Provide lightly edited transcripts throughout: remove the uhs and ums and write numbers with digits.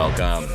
Welcome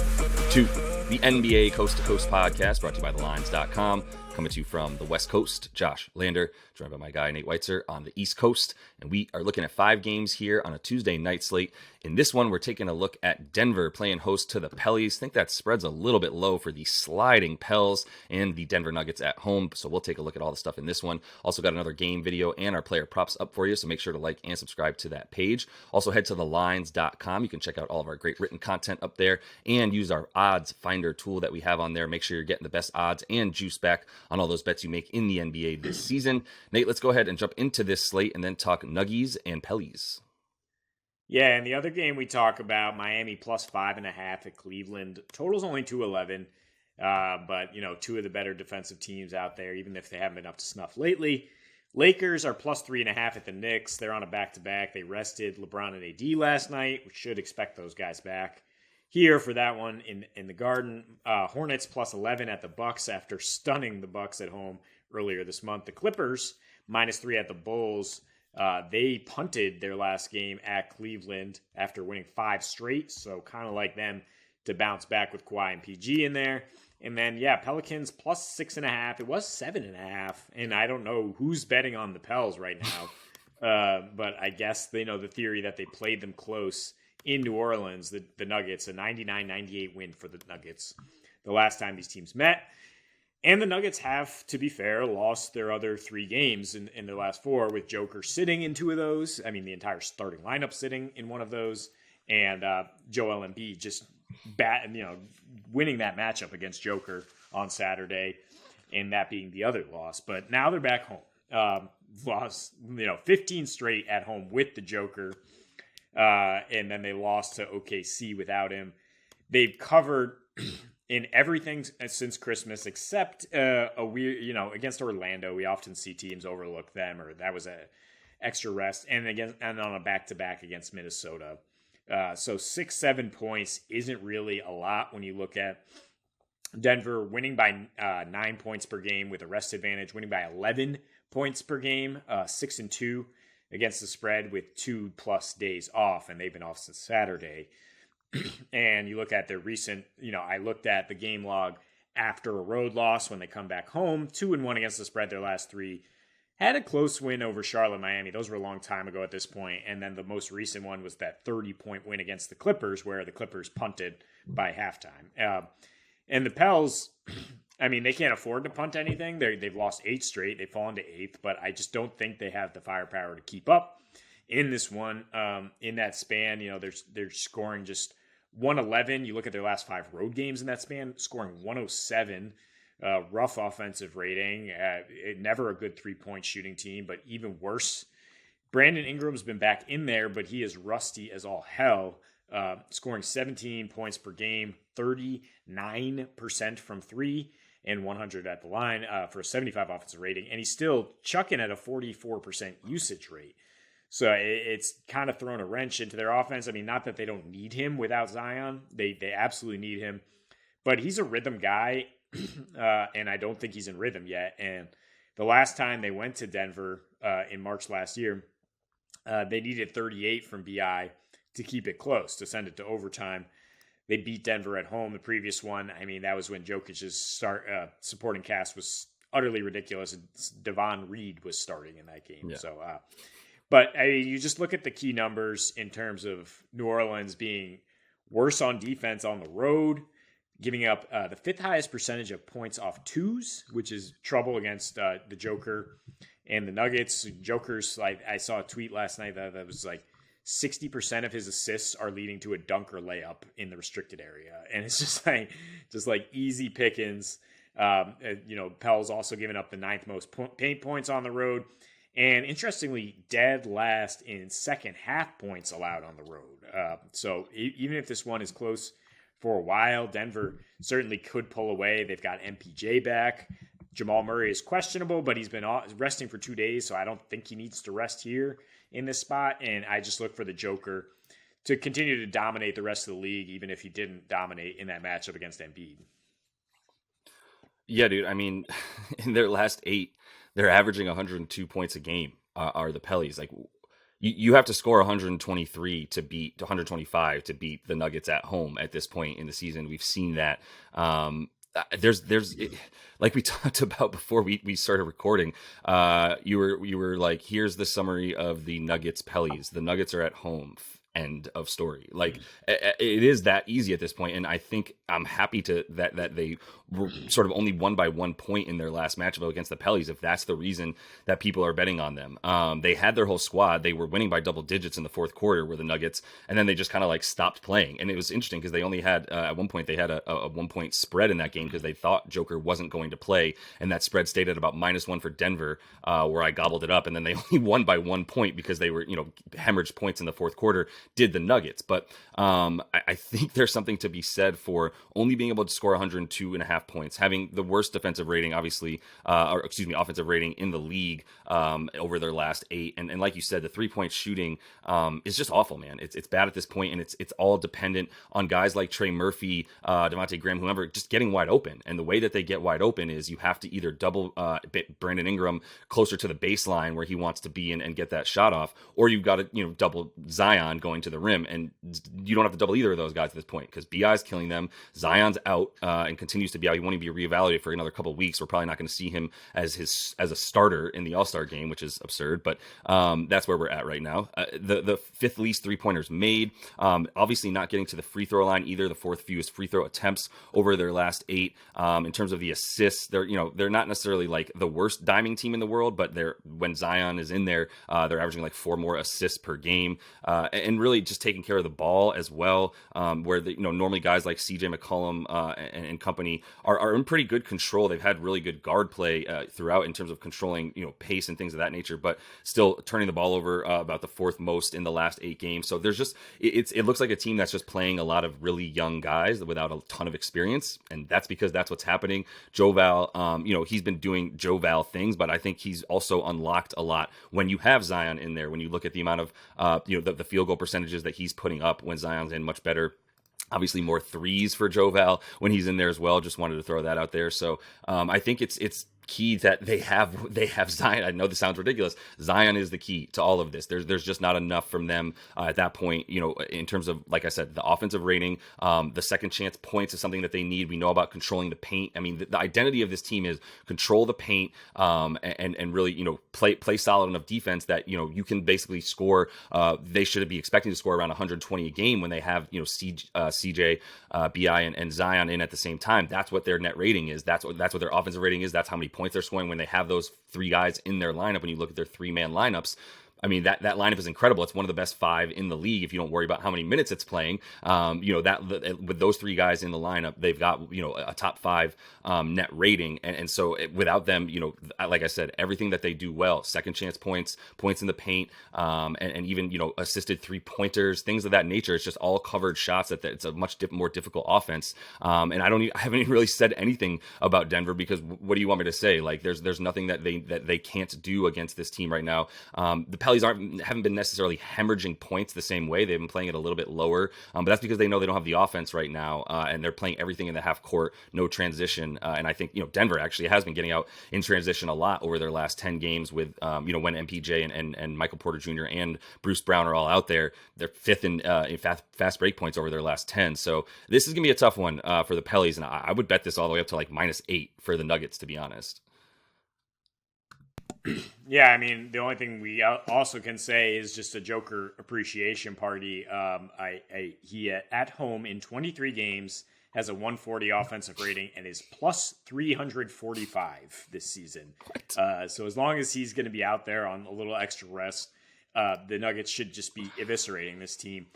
to the NBA Coast to Coast podcast brought to you by thelines.com. Coming to you from the West Coast, Josh Lander, joined by my guy Nate Weitzer on the East Coast. And we are looking at 5 games here on a Tuesday night slate. In this one, we're taking a look at Denver playing host to the Pellies. I think that spread's a little bit low for the sliding Pels and the Denver Nuggets at home. So we'll take a look at all the stuff in this one. Also got another game video and our player props up for you. So make sure to like and subscribe to that page. Also head to thelines.com. You can check out all of our great written content up there and use our odds finder tool that we have on there. Make sure you're getting the best odds and juice back on all those bets you make in the NBA this season. Nate, let's go ahead and jump into this slate and then talk Nuggies and Pellies. Yeah, and the other game we talk about, Miami plus 5.5 at Cleveland. Total's only 211, but, two of the better defensive teams out there, even if they haven't been up to snuff lately. Lakers are plus 3.5 at the Knicks. They're on a back-to-back. They rested LeBron and AD last night. We should expect those guys back here for that one in the Garden. Hornets plus 11 at the Bucks after stunning the Bucks at home earlier this month. The Clippers minus 3 at the Bulls. They punted their last game at Cleveland after winning 5 straight, so kind of like them to bounce back with Kawhi and PG in there. And then, Pelicans plus 6.5. It was 7.5, and I don't know who's betting on the Pels right now, but I guess they know the theory that they played them close in New Orleans, the Nuggets, a 99-98 win for the Nuggets the last time these teams met. And the Nuggets have, to be fair, lost their other 3 games in their last 4, with Joker sitting in 2 of those. I mean, the entire starting lineup sitting in one of those. And Joel Embiid just winning that matchup against Joker on Saturday, and that being the other loss. But now they're back home. Lost, 15 straight at home with the Joker. And then they lost to OKC without him. They've covered in everything since Christmas, except a weird, against Orlando, we often see teams overlook them, or that was a extra rest, and on a back-to-back against Minnesota. So 6-7 points isn't really a lot when you look at Denver winning by 9 points per game with a rest advantage, winning by 11 points per game, 6-2 against the spread with 2+ days off, and they've been off since Saturday. And you look at their recent, I looked at the game log after a road loss when they come back home, 2-1 against the spread their last 3. Had a close win over Charlotte, Miami. Those were a long time ago at this point. And then the most recent one was that 30-point win against the Clippers, where the Clippers punted by halftime. And the Pels, they can't afford to punt anything. They've lost 8 straight. They've fallen to 8th, but I just don't think they have the firepower to keep up in this one. In that span, they're scoring just 111. You look at their last 5 road games in that span, scoring 107. Rough offensive rating. Never a good 3-point shooting team, but even worse. Brandon Ingram's been back in there, but he is rusty as all hell. Scoring 17 points per game, 39% from 3, and 100 at the line for a 75 offensive rating. And he's still chucking at a 44% usage rate. So it's kind of thrown a wrench into their offense. Not that they don't need him without Zion. They absolutely need him. But he's a rhythm guy, and I don't think he's in rhythm yet. And the last time they went to Denver in March last year, they needed 38 from BI to keep it close, to send it to overtime. They beat Denver at home. The previous one, that was when Jokic's supporting cast was utterly ridiculous. And Devon Reed was starting in that game. Yeah. So, but you just look at the key numbers in terms of New Orleans being worse on defense on the road, giving up the 5th highest percentage of points off 2s, which is trouble against the Joker and the Nuggets. Joker's, I saw a tweet last night that was 60% of his assists are leading to a dunk or layup in the restricted area. And it's just easy pickings. Pell's also giving up the 9th most paint points on the road. And interestingly, dead last in second half points allowed on the road. So even if this one is close for a while, Denver certainly could pull away. They've got MPJ back. Jamal Murray is questionable, but he's been resting for 2 days, so I don't think he needs to rest here in this spot. And I just look for the Joker to continue to dominate the rest of the league, even if he didn't dominate in that matchup against Embiid. Yeah, dude. In their last 8, they're averaging 102 points a game, are the Pellies. you have to score 123 to beat 125 to beat the Nuggets at home at this point in the season. We've seen that. There's like we talked about before we started recording. You were like, here's the summary of the Nuggets Pellies. The Nuggets are at home. End of story. Like it is that easy at this point, and I think I'm happy to that they were sort of only won by 1 point in their last matchup against the Pellies. If that's the reason that people are betting on them, they had their whole squad. They were winning by double digits in the fourth quarter, were the Nuggets, and then they just kind of like stopped playing. And it was interesting because they only had at one point they had a 1 point spread in that game because they thought Joker wasn't going to play, and that spread stayed at about -1 for Denver, where I gobbled it up, and then they only won by 1 point because they were hemorrhaged points in the fourth quarter. Did the Nuggets, but I think there's something to be said for only being able to score 102.5 points, having the worst defensive rating, obviously, offensive rating in the league over their last 8, and like you said, the 3-point shooting is just awful, man. It's bad at this point, and it's all dependent on guys like Trey Murphy, Devontae Graham, whoever, just getting wide open. And the way that they get wide open is you have to either double Brandon Ingram closer to the baseline where he wants to be and get that shot off, or you've got to double Zion going to the rim. And you don't have to double either of those guys at this point because BI's killing them. Zion's out and continues to be out. He won't even be reevaluated for another couple of weeks. We're probably not going to see him as a starter in the All-Star game, which is absurd. But that's where we're at right now. The fifth least 3-pointers made. Obviously not getting to the free throw line either. The fourth fewest free throw attempts over their last 8. In terms of the assists, they're not necessarily like the worst diming team in the world, but when Zion is in there, they're averaging like 4 more assists per game, and really just taking care of the ball as well, where normally guys like CJ McCollum and company are in pretty good control. They've had really good guard play throughout in terms of controlling pace and things of that nature, but still turning the ball over about the 4th most in the last 8 games. So there's just it looks like a team that's just playing a lot of really young guys without a ton of experience, and that's because that's what's happening. Joe Val, he's been doing Joe Val things, but I think he's also unlocked a lot when you have Zion in there. When you look at the amount of the field goal percentages that he's putting up when Zion's in, much better. Obviously more threes for Joe Val when he's in there as well. Just wanted to throw that out there. So I think it's key that they have Zion. I know this sounds ridiculous. Zion is the key to all of this. There's just not enough from them at that point, in terms of, like I said, the offensive rating, the second chance points is something that they need. We know about controlling the paint. I mean, the identity of this team is control the paint, and really, play solid enough defense that, you can basically score. They should be expecting to score around 120 a game when they have, CJ, BI and Zion in at the same time. That's what their net rating is. That's what their offensive rating is. That's how many points they're scoring when they have those 3 guys in their lineup. When you look at their 3-man lineups, I mean, that lineup is incredible. It's one of the best 5 in the league if you don't worry about how many minutes it's playing. With those 3 guys in the lineup, they've got, a top 5 net rating. And so without them, like I said, everything that they do well, second chance points in the paint, and even, assisted 3-pointers, things of that nature. It's just all covered shots that it's a much more difficult offense. And I haven't even really said anything about Denver because what do you want me to say? Like there's nothing that they can't do against this team right now. The Pellies haven't been necessarily hemorrhaging points the same way. They've been playing it a little bit lower, but that's because they know they don't have the offense right now, and they're playing everything in the half court, no transition. And I think Denver actually has been getting out in transition a lot over their last 10 games with when MPJ and Michael Porter Jr. and Bruce Brown are all out there. They're 5th in fast break points over their last 10. So this is gonna be a tough one for the Pellies, and I would bet this all the way up to like -8 for the Nuggets, to be honest. Yeah, I mean, the only thing we also can say is just a Joker appreciation party. He at home in 23 games has a 140 offensive rating and is plus 345 this season. So as long as he's going to be out there on a little extra rest, the Nuggets should just be eviscerating this team.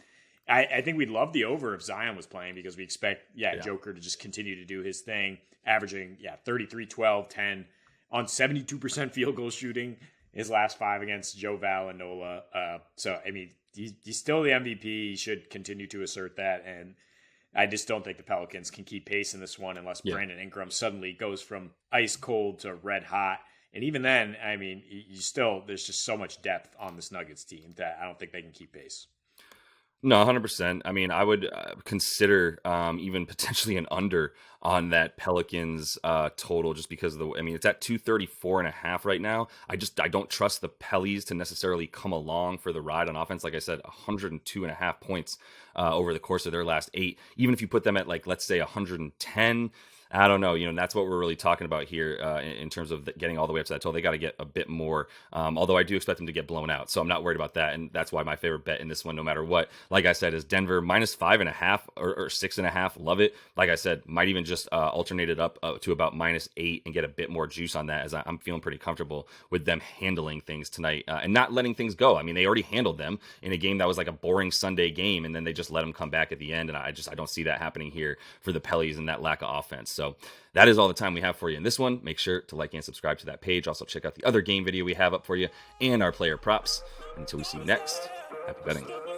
I think we'd love the over if Zion was playing because we expect, Joker to just continue to do his thing, averaging, 33, 12, 10 on 72% field goal shooting his last 5 against Joe Val and Nola. So, I mean, he's still the MVP. He should continue to assert that. And I just don't think the Pelicans can keep pace in this one unless Brandon Ingram suddenly goes from ice cold to red hot. And even then, I mean, there's just so much depth on this Nuggets team that I don't think they can keep pace. No, 100%. I mean, I would consider even potentially an under on that Pelicans total just because of I mean, it's at 234.5 right now. I don't trust the Pellies to necessarily come along for the ride on offense. Like I said, 102.5 points over the course of their last 8. Even if you put them at, like, let's say 110, I don't know. That's what we're really talking about here in terms of getting all the way up to that total. They got to get a bit more, although I do expect them to get blown out. So I'm not worried about that. And that's why my favorite bet in this one, no matter what, like I said, is Denver -5.5 or 6.5. Love it. Like I said, might even just alternate it up to about -8 and get a bit more juice on that, as I'm feeling pretty comfortable with them handling things tonight and not letting things go. I mean, they already handled them in a game that was like a boring Sunday game, and then they just let them come back at the end. And I don't see that happening here for the Pellies and that lack of offense. So that is all the time we have for you in this one. Make sure to like and subscribe to that page. Also, check out the other game video we have up for you and our player props. Until we see you next, happy betting.